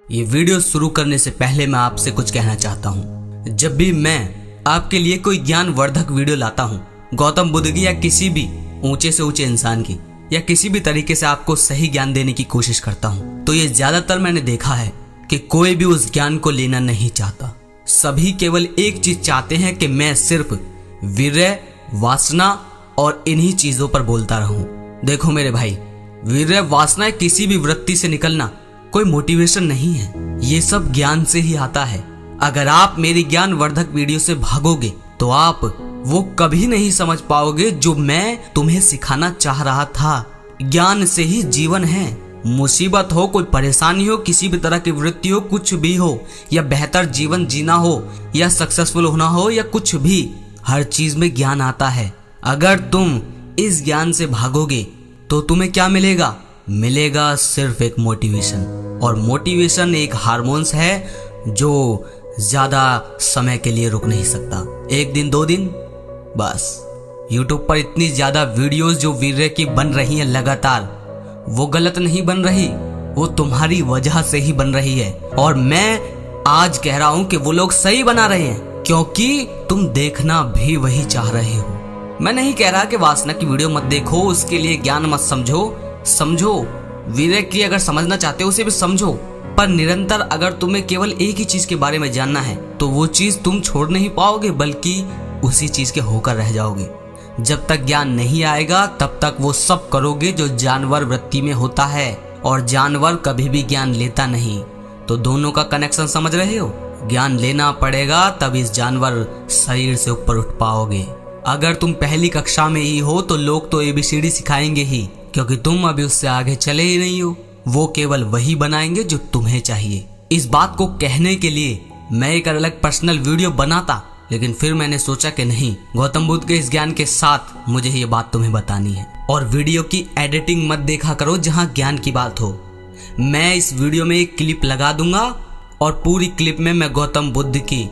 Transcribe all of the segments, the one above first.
ये वीडियो शुरू करने से पहले मैं आपसे कुछ कहना चाहता हूँ। जब भी मैं आपके लिए कोई ज्ञानवर्धक वीडियो लाता हूँ, गौतम बुद्ध की या किसी भी ऊंचे से ऊंचे इंसान की या किसी भी तरीके से आपको सही ज्ञान देने की कोशिश करता हूँ, तो ये ज्यादातर मैंने देखा है कि कोई भी उस ज्ञान को लेना नहीं चाहता। सभी केवल एक चीज चाहते हैं कि मैं सिर्फ वीर्य, वासना और इन्हीं चीजों पर बोलता रहूं। देखो मेरे भाई, वीर्य, वासना किसी भी वृत्ति से निकलना कोई मोटिवेशन नहीं है, ये सब ज्ञान से ही आता है। अगर आप मेरी ज्ञानवर्धक वीडियो से भागोगे तो आप वो कभी नहीं समझ पाओगे जो मैं तुम्हें सिखाना चाह रहा था। ज्ञान से ही जीवन है। मुसीबत हो, कोई परेशानी हो, किसी भी तरह की वृत्ति हो, कुछ भी हो, या बेहतर जीवन जीना हो, या सक्सेसफुल होना हो, या कुछ भी, हर चीज में ज्ञान आता है। अगर तुम इस ज्ञान से भागोगे तो तुम्हें क्या मिलेगा? मिलेगा सिर्फ एक मोटिवेशन। और मोटिवेशन एक हार्मोन्स है जो ज्यादा समय के लिए रुक नहीं सकता। एक दिन, 2 दिन, बस। यूट्यूब पर इतनी ज्यादा वीडियोस जो वीर्य की बन रही हैं लगातार, वो गलत नहीं बन रही, वो तुम्हारी वजह से ही बन रही है। और मैं आज कह रहा हूं कि वो लोग सही बना रहे हैं, क्योंकि तुम देखना भी वही चाह रहे हो। मैं नहीं कह रहा कि वासना की वीडियो मत देखो, उसके लिए ज्ञान मत समझो। वीर्य की अगर समझना चाहते हो उसे भी समझो, पर निरंतर अगर तुम्हें केवल एक ही चीज के बारे में जानना है तो वो चीज तुम छोड़ नहीं पाओगे, बल्कि उसी चीज के होकर रह जाओगे। जब तक ज्ञान नहीं आएगा तब तक वो सब करोगे जो जानवर वृत्ति में होता है, और जानवर कभी भी ज्ञान लेता नहीं। तो दोनों का कनेक्शन समझ रहे हो? ज्ञान लेना पड़ेगा, तब इस जानवर शरीर से ऊपर उठ पाओगे। अगर तुम पहली कक्षा में ही हो तो लोग तो ABCD सिखाएंगे ही, क्योंकि तुम अभी उससे आगे चले ही नहीं हो। वो केवल वही बनाएंगे जो तुम्हें चाहिए। इस बात को कहने के लिए मैं एक अलग पर्सनल वीडियो बनाता, लेकिन फिर मैंने सोचा कि नहीं, गौतम बुद्ध के इस ज्ञान के साथ मुझे ये बात तुम्हें बतानी है। और वीडियो की एडिटिंग मत देखा करो जहां ज्ञान की बात हो। मैं इस वीडियो में एक क्लिप लगा दूंगा और पूरी क्लिप में मैं गौतम बुद्ध की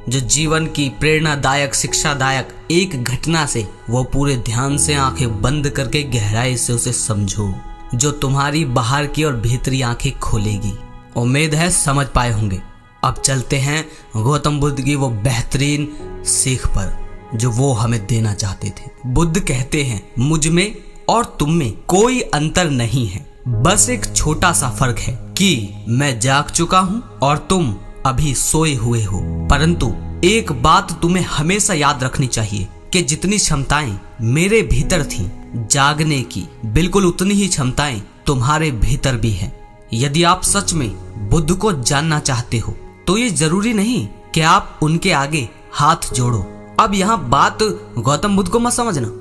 जो जीवन की प्रेरणादायक, शिक्षादायक एक घटना से वो पूरे ध्यान से आंखें बंद करके गहराई से उसे समझो, जो तुम्हारी बाहर की और भीतरी आंखें खोलेगी। उम्मीद है समझ पाए होंगे। अब चलते हैं गौतम बुद्ध की वो बेहतरीन सीख पर जो वो हमें देना चाहते थे। बुद्ध कहते हैं, मुझ में और तुम में कोई अंतर नहीं है, बस एक छोटा सा फर्क है कि मैं जाग चुका हूँ और तुम अभी सोए हुए हो। परंतु एक बात तुम्हें हमेशा याद रखनी चाहिए कि जितनी क्षमताएं मेरे भीतर थीं जागने की, बिल्कुल उतनी ही क्षमताएं तुम्हारे भीतर भी हैं। यदि आप सच में बुद्ध को जानना चाहते हो तो ये जरूरी नहीं कि आप उनके आगे हाथ जोड़ो। अब यहाँ बात गौतम बुद्ध को मत समझना।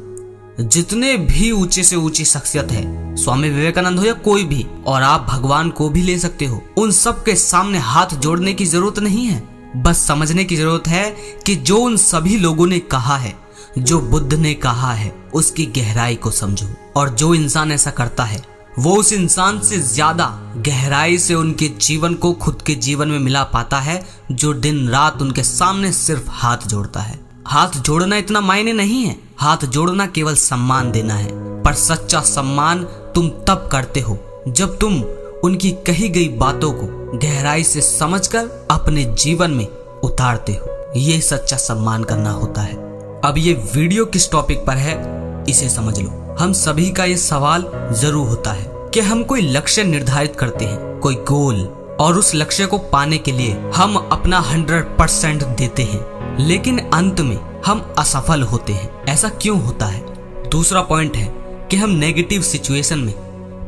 जितने भी ऊंचे से ऊंची शख्सियत है, स्वामी विवेकानंद हो या कोई भी, और आप भगवान को भी ले सकते हो, उन सब के सामने हाथ जोड़ने की जरूरत नहीं है। बस समझने की जरूरत है कि जो उन सभी लोगों ने कहा है, जो बुद्ध ने कहा है, उसकी गहराई को समझो। और जो इंसान ऐसा करता है वो उस इंसान से ज्यादा गहराई से उनके जीवन को खुद के जीवन में मिला पाता है, जो दिन रात उनके सामने सिर्फ हाथ जोड़ता है। हाथ जोड़ना इतना मायने नहीं है, हाथ जोड़ना केवल सम्मान देना है। पर सच्चा सम्मान तुम तब करते हो जब तुम उनकी कही गई बातों को गहराई से समझकर अपने जीवन में उतारते हो। ये सच्चा सम्मान करना होता है। अब ये वीडियो किस टॉपिक पर है इसे समझ लो। हम सभी का ये सवाल जरूर होता है कि हम कोई लक्ष्य निर्धारित करते हैं, कोई गोल, और उस लक्ष्य को पाने के लिए हम अपना 100% देते हैं, लेकिन अंत में हम असफल होते हैं। ऐसा क्यों होता है? दूसरा पॉइंट है कि हम नेगेटिव सिचुएशन में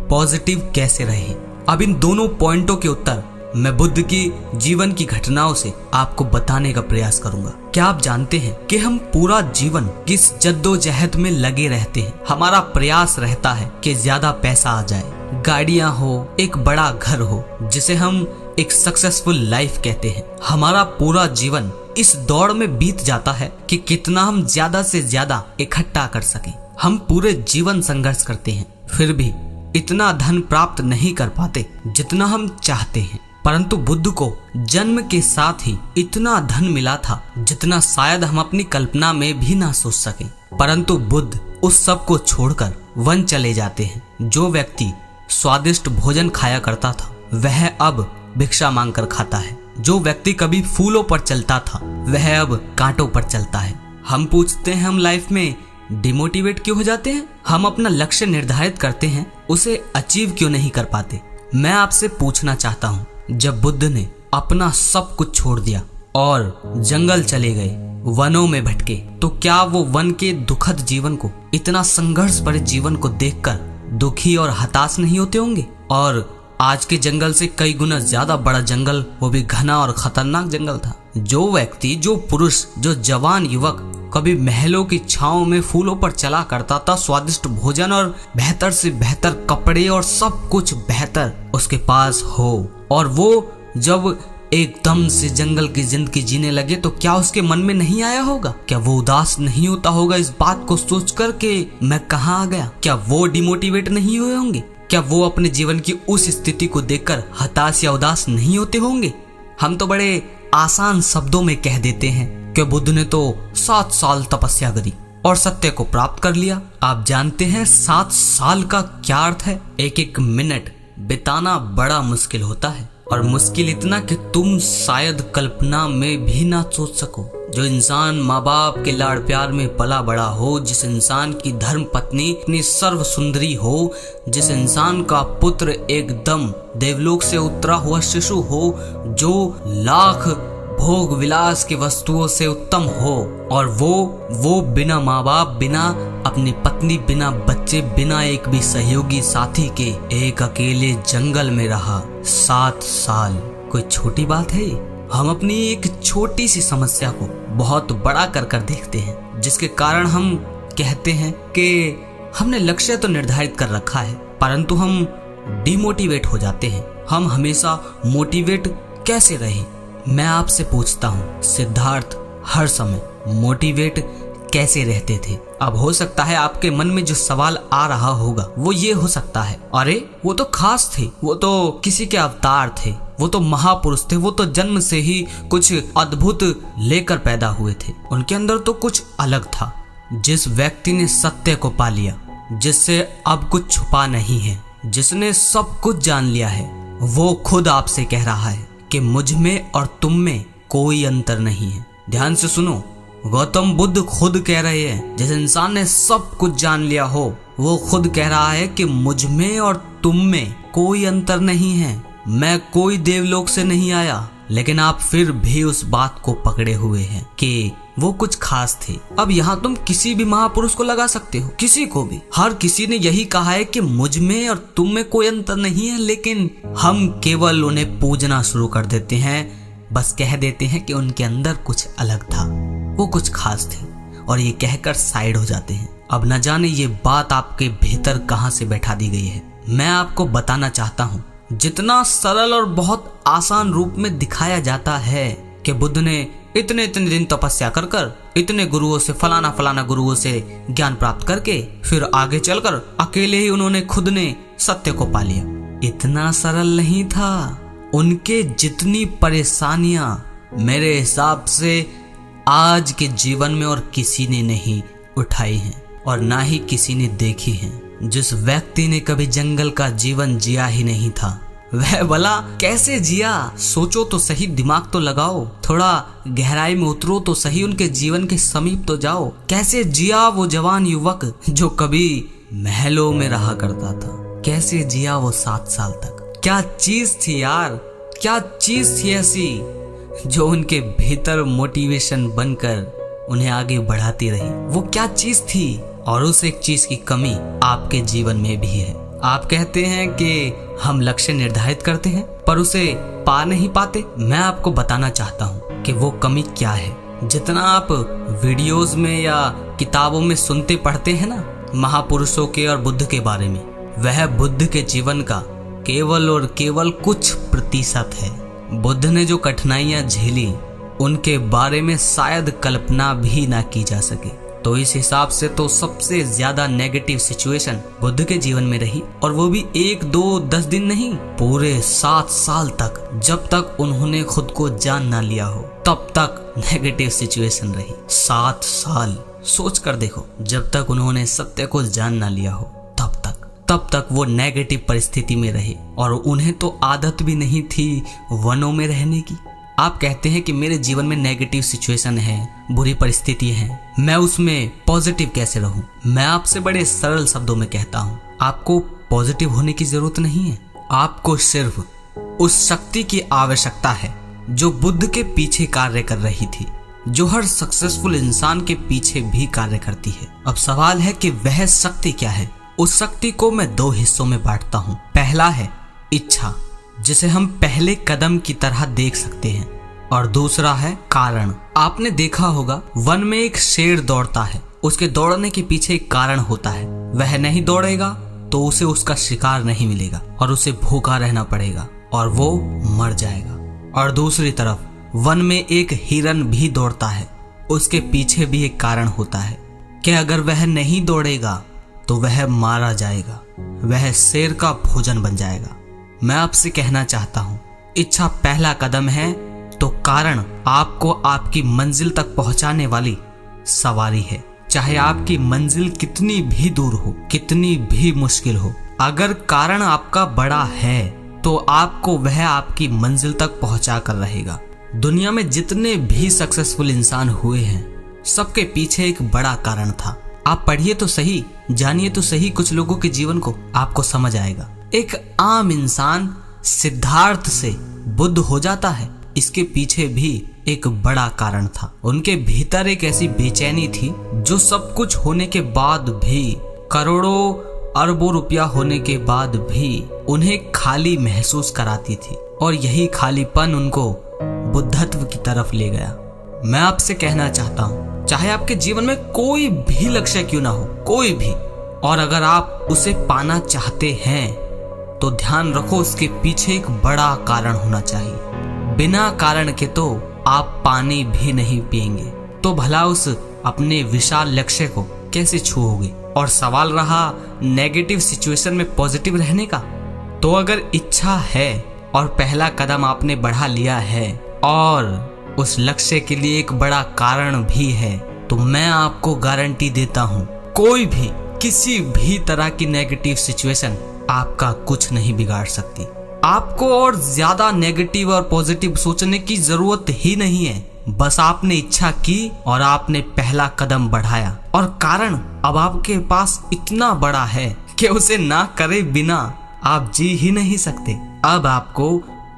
पॉजिटिव कैसे रहें। अब इन दोनों पॉइंटों के उत्तर मैं बुद्ध की जीवन की घटनाओं से आपको बताने का प्रयास करूंगा। क्या आप जानते हैं कि हम पूरा जीवन किस जद्दोजहद में लगे रहते हैं? हमारा प्रयास रहता है कि ज्यादा पैसा आ जाए, गाड़ियां हो, एक बड़ा घर हो, जिसे हम एक सक्सेसफुल लाइफ कहते हैं। हमारा पूरा जीवन इस दौड़ में बीत जाता है कि कितना हम ज्यादा से ज्यादा इकट्ठा कर सकें। हम पूरे जीवन संघर्ष करते हैं, फिर भी इतना धन प्राप्त नहीं कर पाते जितना हम चाहते हैं। परंतु बुद्ध को जन्म के साथ ही इतना धन मिला था जितना शायद हम अपनी कल्पना में भी ना सोच सके। परंतु बुद्ध उस सब को छोड़कर वन चले जाते हैं। जो व्यक्ति स्वादिष्ट भोजन खाया करता था वह अब भिक्षा मांगकर खाता है। जो व्यक्ति कभी फूलों पर चलता था वह अब कांटों पर चलता है। हम पूछते हैं हम लाइफ में डिमोटिवेट क्यों हो जाते हैं? हम अपना लक्ष्य निर्धारित करते हैं, उसे अचीव क्यों नहीं कर पाते? मैं आपसे पूछना चाहता हूँ, जब बुद्ध ने अपना सब कुछ छोड़ दिया और जंगल चले गए, वनों में भटके, तो क्या वो वन के दुखद जीवन को, इतना संघर्ष भरे जीवन को देखकर दुखी और हताश नहीं होते होंगे? और आज के जंगल से कई गुना ज्यादा बड़ा जंगल, वो भी घना और खतरनाक जंगल था। जो व्यक्ति, जो पुरुष, जो जवान युवक कभी महलों की छांव में फूलों पर चला करता था, स्वादिष्ट भोजन और बेहतर से बेहतर कपड़े और सब कुछ बेहतर उसके पास हो, और वो जब एकदम से जंगल की जिंदगी जीने लगे तो क्या उसके मन में नहीं आया होगा? क्या वो उदास नहीं होता होगा इस बात को सोचकर कि मैं कहाँ आ गया? क्या वो डिमोटिवेट नहीं हुए होंगे? क्या वो अपने जीवन की उस स्थिति को देखकर हताश या उदास नहीं होते होंगे? हम तो बड़े आसान शब्दों में कह देते हैं कि बुद्ध ने तो 7 साल तपस्या करी और सत्य को प्राप्त कर लिया। आप जानते हैं 7 साल का क्या अर्थ है? एक एक मिनट बिताना बड़ा मुश्किल होता है, और मुश्किल इतना कि तुम शायद कल्पना में भी ना सोच सको। जो इंसान माँ बाप के लाड़ प्यार में पला बड़ा हो, जिस इंसान की धर्म पत्नी इतनी सर्व सुंदरी हो, जिस इंसान का पुत्र एकदम देवलोक से उतरा हुआ शिशु हो, जो लाख भोग विलास की वस्तुओं से उत्तम हो, और वो बिना माँ बाप, बिना अपनी पत्नी, बिना बच्चे, बिना एक भी सहयोगी साथी के एक अकेले जंगल में रहा 7 साल। कोई छोटी बात है? हम अपनी एक छोटी सी समस्या को बहुत बड़ा कर देखते हैं, जिसके कारण हम कहते हैं कि हमने लक्ष्य तो निर्धारित कर रखा है, परंतु हम डिमोटिवेट हो जाते हैं। हम हमेशा मोटिवेट कैसे रहें? मैं आपसे पूछता हूँ, सिद्धार्थ हर समय मोटिवेट कैसे रहते थे? अब हो सकता है आपके मन में जो सवाल आ रहा होगा वो ये हो सकता है, अरे वो तो खास थे, वो तो किसी के अवतार थे, वो तो महापुरुष थे, वो तो जन्म से ही कुछ अद्भुत लेकर पैदा हुए थे, उनके अंदर तो कुछ अलग था। जिस व्यक्ति ने सत्य को पा लिया, जिससे अब कुछ छुपा नहीं है, जिसने सब कुछ जान लिया है, वो खुद आपसे कह रहा है कि मुझ में और तुम में कोई अंतर नहीं है। ध्यान से सुनो, गौतम बुद्ध खुद कह रहे हैं, जिस इंसान ने सब कुछ जान लिया हो, वो खुद कह रहा है कि मुझ में और तुम में कोई अंतर नहीं है। मैं कोई देवलोक से नहीं आया, लेकिन आप फिर भी उस बात को पकड़े हुए हैं कि वो कुछ खास थे। अब यहाँ तुम किसी भी महापुरुष को लगा सकते हो, किसी को भी। हर किसी ने यही कहा है कि मुझ में और तुम में कोई अंतर नहीं है, लेकिन हम केवल उन्हें पूजना शुरू कर देते हैं। बस कह देते हैं कि उनके अंदर कुछ अलग था, वो कुछ खास थे, और ये कहकर साइड हो जाते हैं। अब न जाने ये बात आपके भीतर कहाँ से बैठा दी गई है। मैं आपको बताना चाहता हूँ, जितना सरल और बहुत आसान रूप में दिखाया जाता है कि बुद्ध ने इतने दिन तपस्या कर इतने गुरुओं से, फलाना गुरुओं से ज्ञान प्राप्त करके फिर आगे चलकर अकेले ही उन्होंने खुद ने सत्य को पा लिया, इतना सरल नहीं था। उनके जितनी परेशानियां मेरे हिसाब से आज के जीवन में और किसी ने नहीं उठाई हैं, और ना ही किसी ने देखी हैं। जिस व्यक्ति ने कभी जंगल का जीवन जिया ही नहीं था, वह भला कैसे जिया? सोचो तो सही, दिमाग तो लगाओ, थोड़ा गहराई में उतरो तो सही, उनके जीवन के समीप तो जाओ। कैसे जिया वो जवान युवक जो कभी महलों में रहा करता था? कैसे जिया वो 7 साल तक? क्या चीज थी यार, क्या चीज थी ऐसी जो उनके भीतर मोटिवेशन बनकर उन्हें आगे बढ़ाती रही? वो क्या चीज थी? और उस एक चीज की कमी आपके जीवन में भी है। आप कहते हैं कि हम लक्ष्य निर्धारित करते हैं पर उसे पा नहीं पाते। मैं आपको बताना चाहता हूँ कि वो कमी क्या है। जितना आप वीडियोस में या किताबों में सुनते पढ़ते हैं ना महापुरुषों के और बुद्ध के बारे में, वह बुद्ध के जीवन का केवल और केवल कुछ प्रतिशत है। बुद्ध ने जो कठिनाइयां झेली उनके बारे में शायद कल्पना भी ना की जा सके। तो इस हिसाब से तो सबसे ज्यादा नेगेटिव सिचुएशन बुद्ध के जीवन में रही, और वो भी 1, 2, 10 दिन नहीं, पूरे 7 साल तक। जब तक उन्होंने खुद को जान ना लिया हो तब तक नेगेटिव सिचुएशन रही। 7 साल सोच कर देखो, जब तक उन्होंने सत्य को जान ना लिया हो तब तक वो नेगेटिव परिस्थिति में रहे और उन्हें तो आदत भी नहीं थी वनों में रहने की। आप कहते हैं कि मेरे जीवन में नेगेटिव सिचुएशन है, बुरी परिस्थिति है, मैं उसमें पॉजिटिव कैसे रहूं? मैं आपसे बड़े सरल शब्दों में कहता हूं, आपको पॉजिटिव होने की जरूरत नहीं है। आपको सिर्फ उस शक्ति की आवश्यकता है जो बुद्ध के पीछे कार्य कर रही थी, जो हर सक्सेसफुल इंसान के पीछे भी कार्य करती है। अब सवाल है कि वह शक्ति क्या है? उस शक्ति को मैं 2 हिस्सों में बांटता हूँ। पहला है इच्छा, जिसे हम पहले कदम की तरह देख सकते हैं, और दूसरा है कारण। आपने देखा होगा वन में एक शेर दौड़ता है, उसके दौड़ने के पीछे एक कारण होता है। वह नहीं दौड़ेगा तो उसे उसका शिकार नहीं मिलेगा और उसे भूखा रहना पड़ेगा और वो मर जाएगा। और दूसरी तरफ वन में एक हिरन भी दौड़ता है, उसके पीछे भी एक कारण होता है कि अगर वह नहीं दौड़ेगा तो वह मारा जाएगा, वह शेर का भोजन बन जाएगा। मैं आपसे कहना चाहता हूँ, इच्छा पहला कदम है तो कारण आपको आपकी मंजिल तक पहुंचाने वाली सवारी है। चाहे आपकी मंजिल कितनी भी दूर हो, कितनी भी मुश्किल हो, अगर कारण आपका बड़ा है तो आपको वह आपकी मंजिल तक पहुंचा कर रहेगा। दुनिया में जितने भी सक्सेसफुल इंसान हुए हैं, सबके पीछे एक बड़ा कारण था। आप पढ़िए तो सही, जानिए तो सही कुछ लोगों के जीवन को, आपको समझ आएगा। एक आम इंसान सिद्धार्थ से बुद्ध हो जाता है, इसके पीछे भी एक बड़ा कारण था। उनके भीतर एक ऐसी बेचैनी थी जो सब कुछ होने के बाद भी, करोड़ों अरबों रुपया होने के बाद भी उन्हें खाली महसूस कराती थी, और यही खालीपन उनको बुद्धत्व की तरफ ले गया। मैं आपसे कहना चाहता हूँ, चाहे आपके जीवन में कोई भी लक्ष्य क्यों ना हो, कोई भी, और अगर आप उसे पाना चाहते हैं तो ध्यान रखो उसके पीछे एक बड़ा कारण होना चाहिए। बिना कारण के तो आप पानी भी नहीं पिएंगे, तो भला उस अपने विशाल लक्ष्य को कैसे छूओगे? और सवाल रहा नेगेटिव सिचुएशन में पॉजिटिव रहने का, तो अगर इच्छा है और पहला कदम आपने बढ़ा लिया है और उस लक्ष्य के लिए एक बड़ा कारण भी है, तो मैं आपको गारंटी देता हूँ, कोई भी किसी भी तरह की नेगेटिव सिचुएशन आपका कुछ नहीं बिगाड़ सकती। आपको और ज्यादा नेगेटिव और पॉजिटिव सोचने की जरूरत ही नहीं है। बस आपने इच्छा की और आपने पहला कदम बढ़ाया, और कारण अब आपके पास इतना बड़ा है कि उसे ना करे बिना आप जी ही नहीं सकते। अब आपको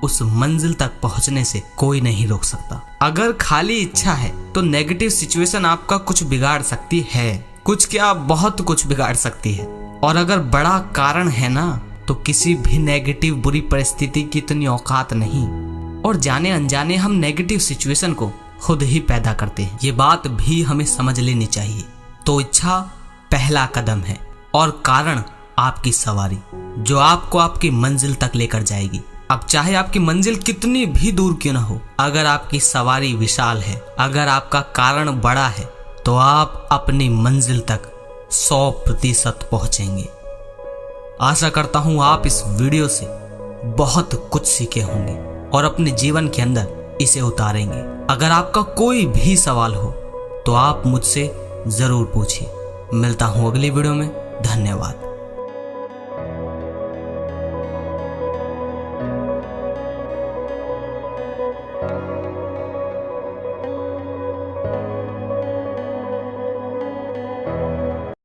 उस मंजिल तक पहुंचने से कोई नहीं रोक सकता। अगर खाली इच्छा है तो नेगेटिव सिचुएशन आपका कुछ बिगाड़ सकती है, कुछ क्या बहुत कुछ बिगाड़ सकती है। और अगर बड़ा कारण है ना, तो किसी भी नेगेटिव बुरी परिस्थिति की इतनी औकात नहीं, और जाने अनजाने हम नेगेटिव सिचुएशन को खुद ही पैदा करते हैं। ये बात भी हमें समझ लेनी चाहिए। तो इच्छा पहला कदम है और कारण आपकी सवारी, जो आपको आपकी मंजिल तक लेकर जाएगी। अब चाहे आपकी मंजिल कितनी भी दूर क्यों ना हो, अगर आपकी सवारी विशाल है, अगर आपका कारण बड़ा है, तो आप अपनी मंजिल तक 100% पहुंचेंगे। आशा करता हूं आप इस वीडियो से बहुत कुछ सीखे होंगे और अपने जीवन के अंदर इसे उतारेंगे। अगर आपका कोई भी सवाल हो तो आप मुझसे जरूर पूछिए। मिलता हूं अगली वीडियो में। धन्यवाद।